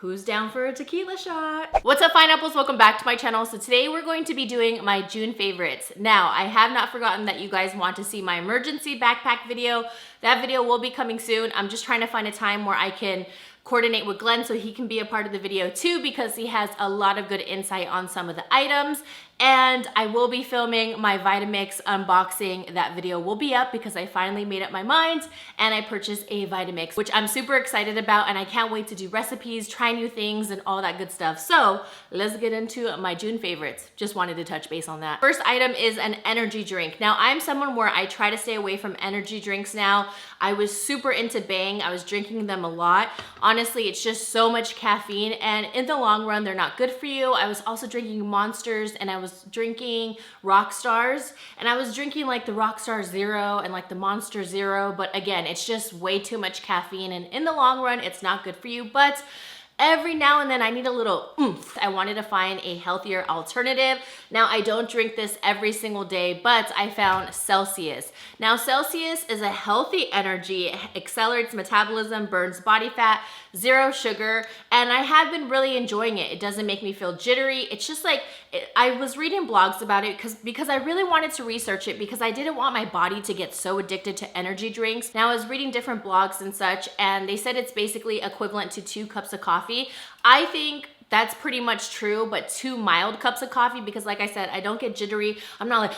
Who's down for a tequila shot? What's up, Pineapples? Welcome back to my channel. So today we're going to be doing my June favorites. Now, I have not forgotten that you guys want to see my emergency backpack video. That video will be coming soon. I'm just trying to find a time where I can coordinate with Glenn so he can be a part of the video too, because he has a lot of good insight on some of the items. And I will be filming my Vitamix unboxing. That video will be up because I finally made up my mind and I purchased a Vitamix, which I'm super excited about, and I can't wait to do recipes, try new things, and all that good stuff. So let's get into my June favorites. Just wanted to touch base on that. First item is an energy drink. Now, I'm someone where I try to stay away from energy drinks now. I was super into Bang. I was drinking them a lot. Honestly, it's just so much caffeine, and in the long run, they're not good for you. I was also drinking Monsters, and I was drinking Rockstars, and I was drinking like the Rockstar Zero and like the Monster Zero, but again, it's just way too much caffeine, and in the long run, it's not good for you. But every now and then I need a little oomph. I wanted to find a healthier alternative. Now, I don't drink this every single day, but I found Celsius. Now, Celsius is a healthy energy, accelerates metabolism, burns body fat, zero sugar, and I have been really enjoying it. It doesn't make me feel jittery. It's just like, I was reading blogs about it because I really wanted to research it because I didn't want my body to get so addicted to energy drinks. Now, I was reading different blogs and such, and they said it's basically equivalent to 2 cups of coffee. I think that's pretty much true, but 2 mild cups of coffee, because like I said, I don't get jittery. I'm not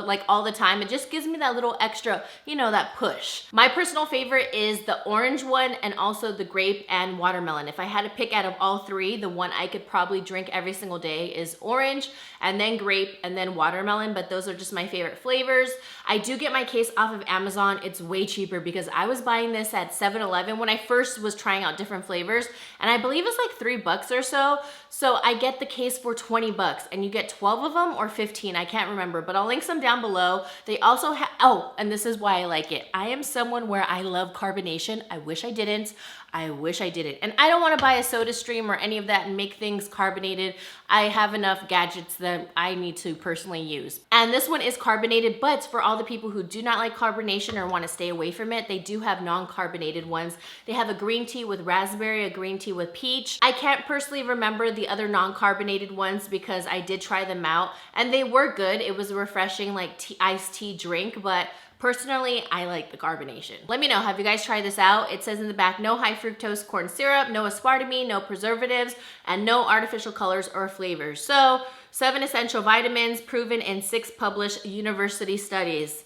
like all the time. It just gives me that little extra, you know, that push. My personal favorite is the orange one and also the grape and watermelon. If I had to pick out of all 3, the one I could probably drink every single day is orange, and then grape, and then watermelon, but those are just my favorite flavors. I do get my case off of Amazon. It's way cheaper because I was buying this at 7-Eleven when I first was trying out different flavors, and I believe it's like $3 or so. So I get the case for 20 bucks, and you get 12 of them or 15, I can't remember, but I'll link some down below. They also have, oh, and this is why I like it. I am someone where I love carbonation. I wish I didn't. I wish I didn't. And I don't want to buy a soda stream or any of that and make things carbonated. I have enough gadgets that I need to personally use. And this one is carbonated, but for all the people who do not like carbonation or want to stay away from it, they do have non-carbonated ones. They have a green tea with raspberry, a green tea with peach. I can't personally remember the other non-carbonated ones because I did try them out and they were good. It was a refreshing like iced tea drink, but personally, I like the carbonation. Let me know, have you guys tried this out? It says in the back, no high fructose corn syrup, no aspartame, no preservatives, and no artificial colors or flavors. So 7 essential vitamins proven in 6 published university studies.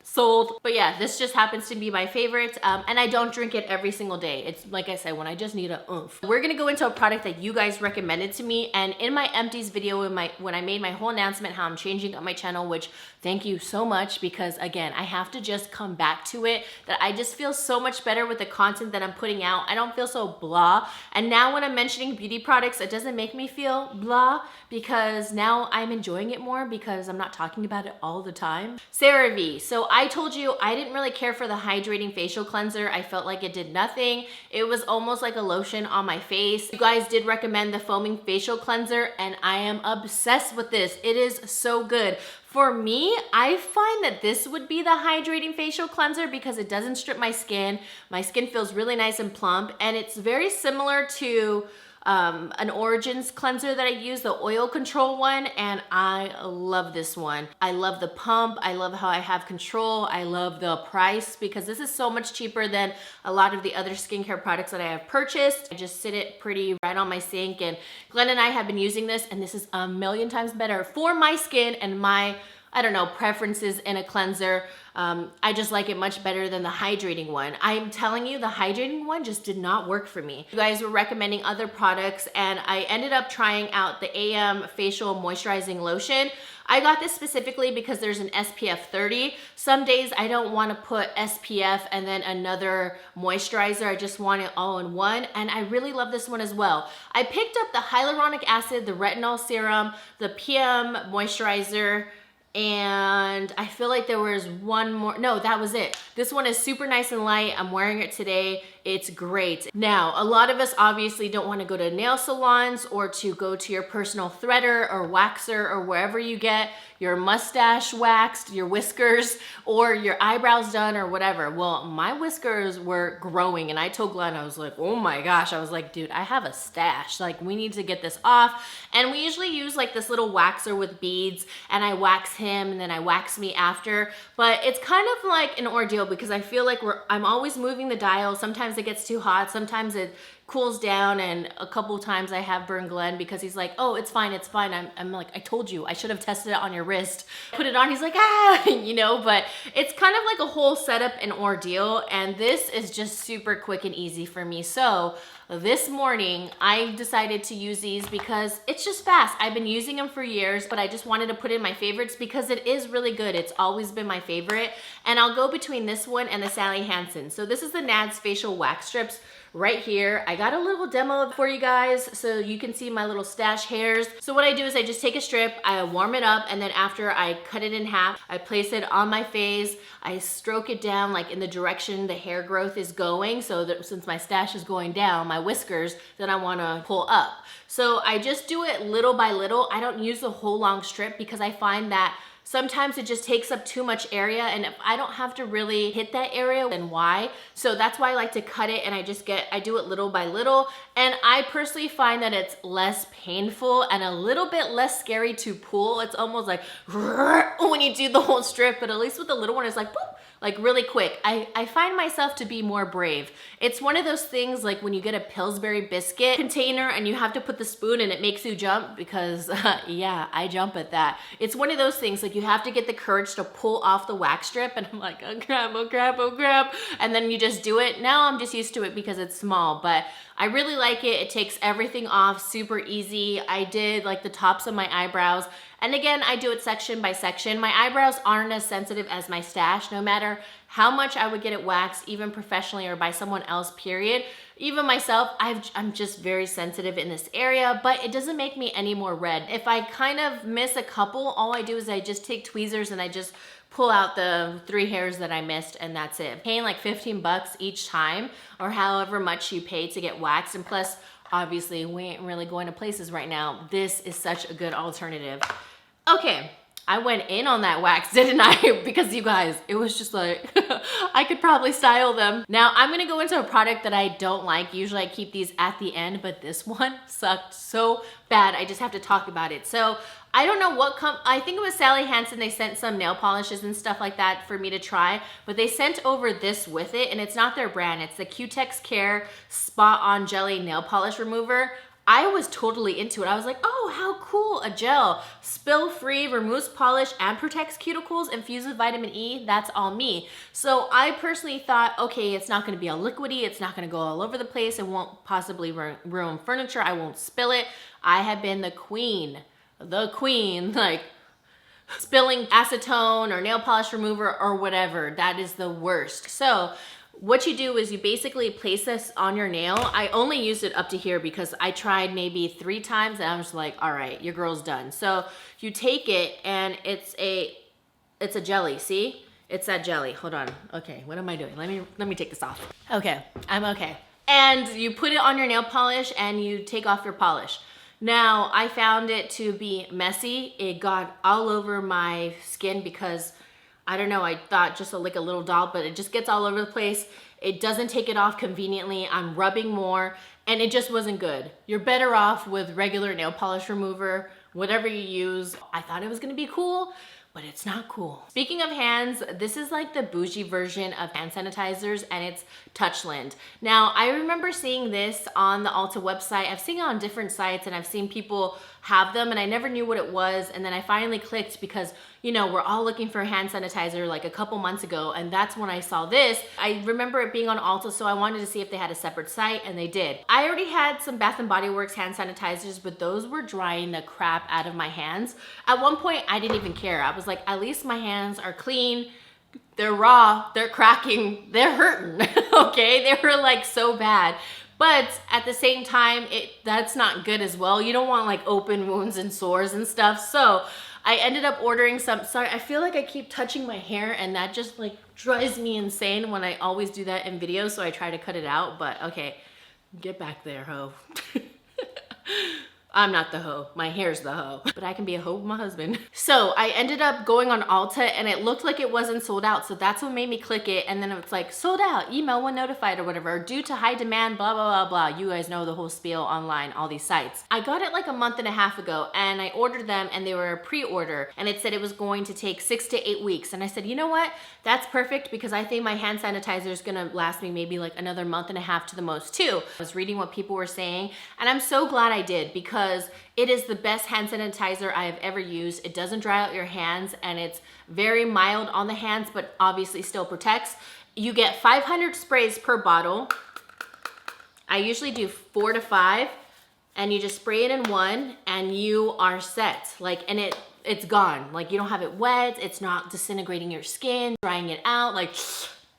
Sold. But yeah, this just happens to be my favorite, and I don't drink it every single day. It's like I said, when I just need a oomph. We're gonna go into a product that you guys recommended to me, and in my empties video, when I made my whole announcement how I'm changing up my channel, which thank you so much, because again, I have to just come back to it, that I just feel so much better with the content that I'm putting out. I don't feel so blah. And now when I'm mentioning beauty products, it doesn't make me feel blah, because now I'm enjoying it more because I'm not talking about it all the time. CeraVe. So I told you I didn't really care for the hydrating facial cleanser. I felt like it did nothing. It was almost like a lotion on my face. You guys did recommend the foaming facial cleanser, and I am obsessed with this. It is so good. For me, I find that this would be the hydrating facial cleanser because it doesn't strip my skin. My skin feels really nice and plump, and it's very similar to an Origins cleanser that I use, the oil control one, and I love this one. I love the pump. I love how I have control. I love the price because this is so much cheaper than a lot of the other skincare products that I have purchased. I just sit it pretty right on my sink, and Glenn and I have been using this, and this is a million times better for my skin and my, I don't know, preferences in a cleanser. I just like it much better than the hydrating one. I'm telling you, the hydrating one just did not work for me. You guys were recommending other products, and I ended up trying out the AM Facial Moisturizing Lotion. I got this specifically because there's an SPF 30. Some days I don't want to put SPF and then another moisturizer. I just want it all in one, and I really love this one as well. I picked up the hyaluronic acid, the retinol serum, the PM moisturizer, and I feel like there was one more. No, that was it. This one is super nice and light. I'm wearing it today. it's great. Now, a lot of us obviously don't want to go to nail salons or to go to your personal threader or waxer or wherever you get your mustache waxed, your whiskers, or your eyebrows done or whatever. Well, my whiskers were growing and I told Glenn, I was like, oh my gosh, I was like, dude, I have a stash. Like, we need to get this off. And we usually use like this little waxer with beads, and I wax him and then I wax me after. But it's kind of like an ordeal because I feel like I'm always moving the dial. Sometimes it gets too hot, sometimes it cools down, and a couple times I have burned Glenn because he's like, oh, it's fine, it's fine. I'm like, I told you, I should have tested it on your wrist. Put it on, he's like, ah, you know, but it's kind of like a whole setup and ordeal, and this is just super quick and easy for me. So this morning, I decided to use these because it's just fast. I've been using them for years, but I just wanted to put in my favorites because it is really good. It's always been my favorite, and I'll go between this one and the Sally Hansen. So this is the Nads Facial Wax Strips. Right here, I got a little demo for you guys so you can see my little stash hairs. So what I do is I just take a strip, I warm it up, and then after I cut it in half, I place it on my face, I stroke it down like in the direction the hair growth is going, so that since my stash is going down, my whiskers, then I wanna pull up. So I just do it little by little. I don't use the whole long strip because I find that sometimes it just takes up too much area, and if I don't have to really hit that area, then why? So that's why I like to cut it, and I do it little by little, and I personally find that it's less painful and a little bit less scary to pull. It's almost like when you do the whole strip, but at least with the little one, it's like boop, like really quick. I find myself to be more brave. It's one of those things like when you get a Pillsbury biscuit container and you have to put the spoon and it makes you jump because yeah, I jump at that. It's one of those things like you have to get the courage to pull off the wax strip, and I'm like, oh crap, oh crap, oh crap. And then you just do it. Now I'm just used to it because it's small, but I really like it. It takes everything off super easy. I did like the tops of my eyebrows. And again, I do it section by section. My eyebrows aren't as sensitive as my stash, no matter how much I would get it waxed, even professionally or by someone else, period. Even myself, I'm just very sensitive in this area, but it doesn't make me any more red. If I kind of miss a couple, all I do is I just take tweezers and I just pull out the 3 hairs that I missed, and that's it. Paying like 15 bucks each time, or however much you pay to get waxed, and plus, obviously, we ain't really going to places right now. This is such a good alternative. Okay, I went in on that wax, didn't I? Because you guys, it was just like, I could probably style them. Now I'm gonna go into a product that I don't like. Usually I keep these at the end, but this one sucked so bad. I just have to talk about it. So I don't know what I think it was Sally Hansen. They sent some nail polishes and stuff like that for me to try, but they sent over this with it, and it's not their brand. It's the Cutex Care Spot On Jelly Nail Polish Remover. I was totally into it. I was like, oh, how cool, a gel. Spill-free, removes polish, and protects cuticles, infused with vitamin E. That's all me. So I personally thought, okay, it's not gonna be all liquidy, it's not gonna go all over the place, it won't possibly ruin furniture, I won't spill it. I have been the queen, like spilling acetone or nail polish remover or whatever. That is the worst. So what you do is you basically place this on your nail. I only used it up to here because I tried maybe 3 times and I was like, all right, your girl's done. So you take it and it's a jelly, see? It's that jelly, hold on. Okay, what am I doing? Let me take this off. Okay, I'm okay. And you put it on your nail polish and you take off your polish. Now, I found it to be messy. It got all over my skin because I don't know, I thought just like a little doll, but it just gets all over the place. It doesn't take it off conveniently. I'm rubbing more and it just wasn't good. You're better off with regular nail polish remover, whatever you use. I thought it was gonna be cool, but it's not cool. Speaking of hands, this is like the bougie version of hand sanitizers, and it's Touchland. Now, I remember seeing this on the Ulta website. I've seen it on different sites and I've seen people have them and I never knew what it was, and then I finally clicked because, you know, we're all looking for a hand sanitizer like a couple months ago, and that's when I saw this. I remember it being on Ulta, so I wanted to see if they had a separate site, and they did. I already had some Bath & Body Works hand sanitizers, but those were drying the crap out of my hands. At one point, I didn't even care. I was like, at least my hands are clean. They're raw, they're cracking, they're hurting, okay? They were like so bad. But at the same time, that's not good as well. You don't want like open wounds and sores and stuff. So I ended up ordering some. Sorry, I feel like I keep touching my hair and that just like drives me insane when I always do that in videos, so I try to cut it out, but okay. Get back there, hoe. I'm not the hoe, my hair's the hoe, but I can be a hoe with my husband. So I ended up going on Ulta and it looked like it wasn't sold out. So that's what made me click it. And then it's like sold out, email when notified or whatever, due to high demand, blah, blah, blah, blah. You guys know the whole spiel online, all these sites. I got it like a month and a half ago and I ordered them and they were a pre-order and it said it was going to take 6 to 8 weeks. And I said, you know what? That's perfect because I think my hand sanitizer is gonna last me maybe like another month and a half to the most too. I was reading what people were saying and I'm so glad I did because it is the best hand sanitizer I have ever used. It doesn't dry out your hands and it's very mild on the hands, but obviously still protects. You get 500 sprays per bottle. I usually do 4 to 5 and you just spray it in one and you are set. Like, and it's gone. Like you don't have it wet. It's not disintegrating your skin, drying it out, like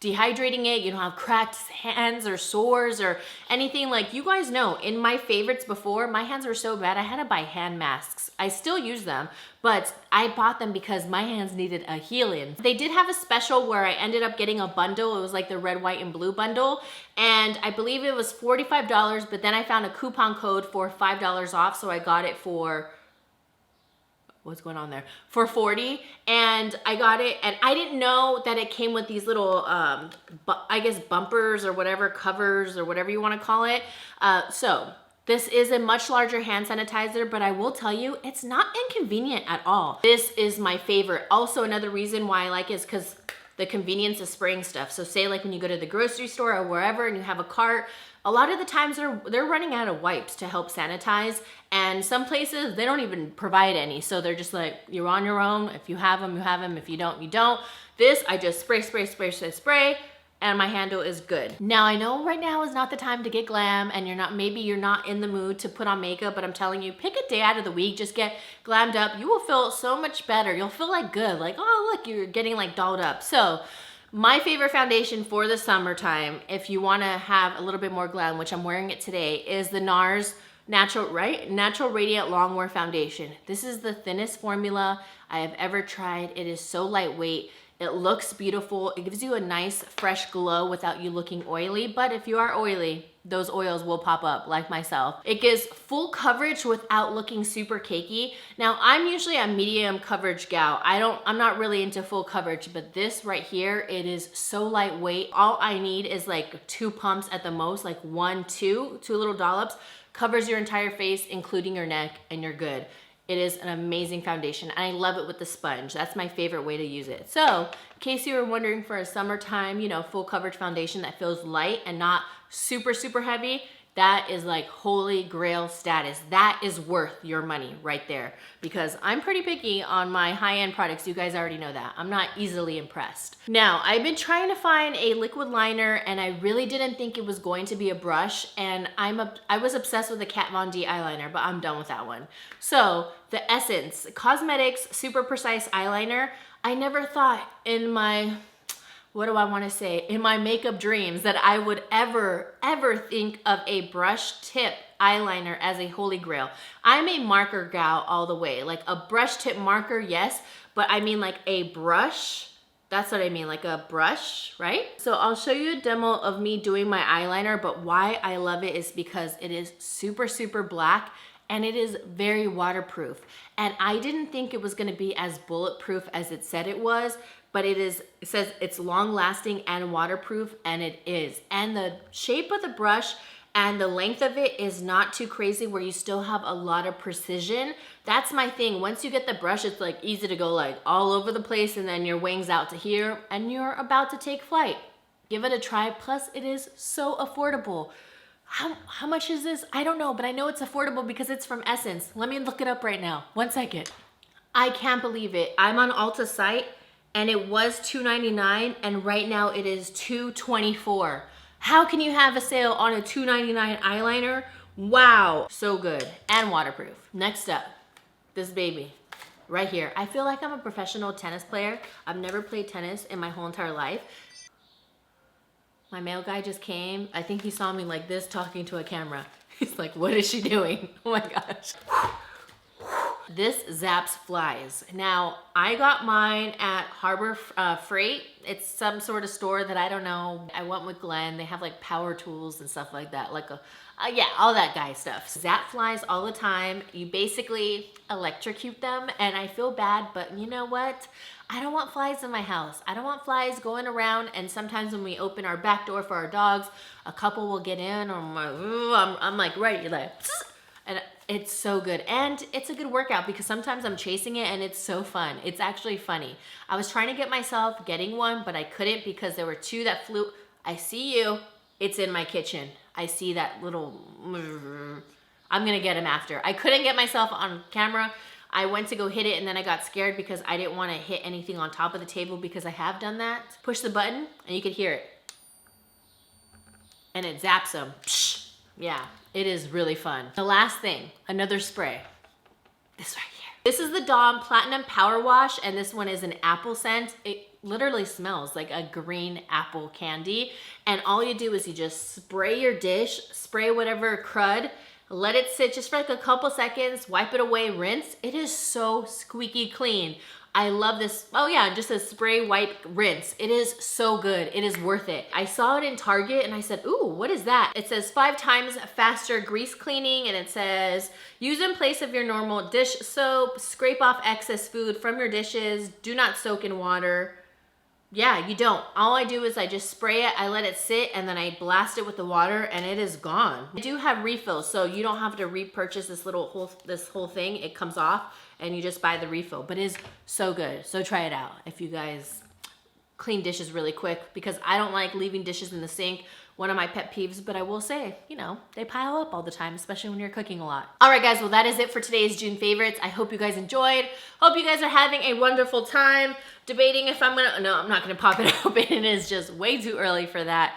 dehydrating it. You don't have cracked hands or sores or anything. Like you guys know, in my favorites before, my hands were so bad I had to buy hand masks. I still use them, but I bought them because my hands needed a healing. They did have a special where I ended up getting a bundle. It was like the red, white, and blue bundle. And I believe it was $45, but then I found a coupon code for $5 off. So I got it for, what's going on there, for 40, and I got it and I didn't know that it came with these little I guess bumpers or whatever, covers or whatever you want to call it. So this is a much larger hand sanitizer, but I will tell you it's not inconvenient at all. This is my favorite. Also, another reason why I like it is because the convenience of spraying stuff. So say like when you go to the grocery store or wherever and you have a cart, a lot of the times they're running out of wipes to help sanitize, and some places they don't even provide any. So they're just like, you're on your own. If you have them, you have them. If you don't, you don't. This, I just spray, spray, spray, spray, spray, and my handle is good. Now I know right now is not the time to get glam and maybe you're not in the mood to put on makeup, but I'm telling you, pick a day out of the week, just get glammed up. You will feel so much better. You'll feel like good, like, oh look, you're getting like dolled up. So my favorite foundation for the summertime, if you want to have a little bit more glam, which I'm wearing it today, is the NARS Natural Radiant Longwear Foundation. This is the thinnest formula I have ever tried. It is so lightweight. It looks beautiful. It gives you a nice fresh glow without you looking oily. But if you are oily, those oils will pop up like myself. It gives full coverage without looking super cakey. Now I'm usually a medium coverage gal. I'm not really into full coverage, but this right here, it is so lightweight. All I need is like 2 pumps at the most, like 1, 2 little dollops, covers your entire face, including your neck, and you're good. It is an amazing foundation and I love it with the sponge. That's my favorite way to use it. So in case you were wondering for a summertime, you know, full coverage foundation that feels light and not super, super heavy, that is like holy grail status. That is worth your money right there, because I'm pretty picky on my high-end products. You guys already know that. I'm not easily impressed. Now, I've been trying to find a liquid liner and I really didn't think it was going to be a brush, and I was obsessed with the Kat Von D eyeliner, but I'm done with that one. So the Essence Cosmetics Super Precise Eyeliner, I never thought in my, what do I want to say, in my makeup dreams that I would ever think of a brush tip eyeliner as a holy grail. I'm a marker gal all the way. Like a brush tip marker, yes, but I mean like a brush. That's what I mean, like a brush, right? So I'll show you a demo of me doing my eyeliner, but why I love it is because it is super, super black and it is very waterproof. And I didn't think it was gonna be as bulletproof as it said it was, but it says it's long lasting and waterproof, and it is. And the shape of the brush and the length of it is not too crazy where you still have a lot of precision. That's my thing. Once you get the brush, it's like easy to go like all over the place and then your wings out to here and you're about to take flight. Give it a try. Plus it is so affordable. How much is this? I don't know, but I know it's affordable because it's from Essence. Let me look it up right now. 1 second. I can't believe it. I'm on Ulta site and it was $2.99 and right now it is $2.24. How can you have a sale on a $2.99 eyeliner? Wow, so good and waterproof. Next up, this baby right here. I feel like I'm a professional tennis player. I've never played tennis in my whole entire life. My mail guy just came. I think he saw me like this talking to a camera. He's like, what is she doing? Oh my gosh. This zaps flies. Now, I got mine at Harbor Freight. It's some sort of store that I don't know. I went with Glenn. They have like power tools and stuff like that. Like yeah, all that guy stuff. Zap flies all the time. You basically electrocute them, and I feel bad, but you know what? I don't want flies in my house. I don't want flies going around, and sometimes when we open our back door for our dogs, a couple will get in, or I'm like, right, you're like, and it's so good. And it's a good workout because sometimes I'm chasing it and it's so fun. It's actually funny. I was trying to get myself getting one, but I couldn't because there were two that flew. I see you. It's in my kitchen. I see that little, I'm gonna get him after. I couldn't get myself on camera. I went to go hit it and then I got scared because I didn't want to hit anything on top of the table because I have done that. Push the button and you could hear it. And it zaps them. Yeah, it is really fun. The last thing, another spray. This right here. This is the Dawn Platinum Power Wash, and this one is an apple scent. It literally smells like a green apple candy. And all you do is you just spray your dish, spray whatever crud, let it sit just for like a couple seconds, wipe it away, rinse. It is so squeaky clean. I love this. Oh yeah, just a spray, wipe, rinse. It is so good. It is worth it. I saw it in Target and I said, ooh, what is that? It says 5 times faster grease cleaning, and it says, use in place of your normal dish soap, scrape off excess food from your dishes, do not soak in water. Yeah, you don't. All I do is I just spray it, I let it sit, and then I blast it with the water, and it is gone. I do have refills, so you don't have to repurchase this whole thing. It comes off, and you just buy the refill. But it is so good. So try it out if you guys clean dishes really quick, because I don't like leaving dishes in the sink. One of my pet peeves, but I will say, you know, they pile up all the time, especially when you're cooking a lot. All right, guys, well, that is it for today's June favorites. I hope you guys enjoyed. Hope you guys are having a wonderful time debating if I'm gonna, no, I'm not gonna pop it open. It is just way too early for that.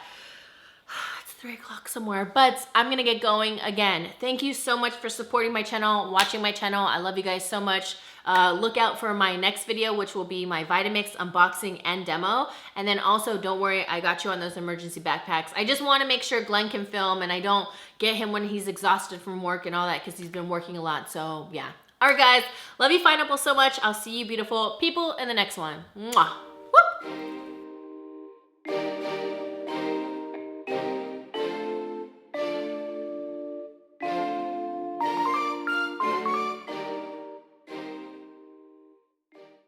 It's 3 o'clock somewhere, but I'm gonna get going again. Thank you so much for supporting my channel, watching my channel. I love you guys so much. Look out for my next video, which will be my Vitamix unboxing and demo. And then also, don't worry, I got you on those emergency backpacks. I just want to make sure Glenn can film and I don't get him when he's exhausted from work and all that, because he's been working a lot. So yeah. All right, guys. Love you, Pineapple, so much. I'll see you beautiful people in the next one. Mwah.